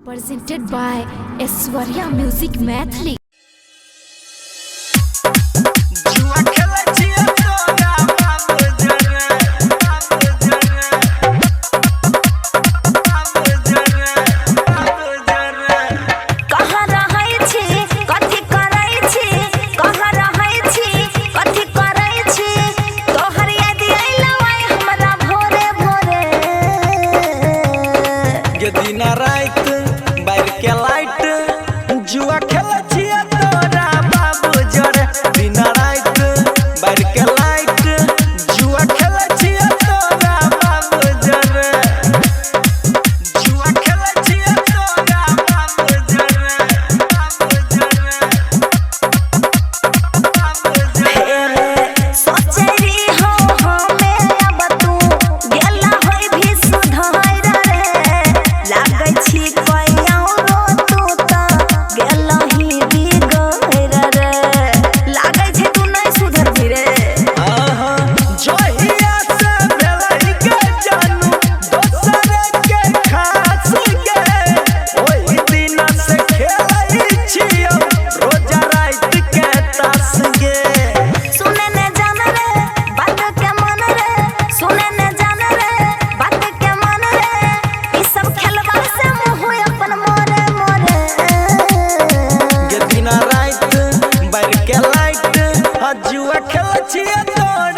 Presented by Aishwarya Music Mathli. दिना रात बैर के लाइट जुआ खेला छिया तोरा बाबू जोरे दिना रात बैर के लाइट जुआ खेला छिया तोरा बाबू जोरे जुआ खेला छिया तोरा बाबू जोरे सोचरी हो हमें अब तू गेला होई भी सुधार रे लागै छी कहियो रो तू त गेलही बिगड़ रे लागै छै तू नहीं सुधर भी रे जोहिया से भेलै के जानू दोसर के खास गे ओही दिन से खेलै छियो रोज रात के तास गे सुने ने जान रे बात के मन रे सुने ने जान रे बात के मन रे ई सब खेलवा से मुंह अपन मोरे मोरे गे दिना रात बैर के लाइट जुआ खेलै छियो तोरा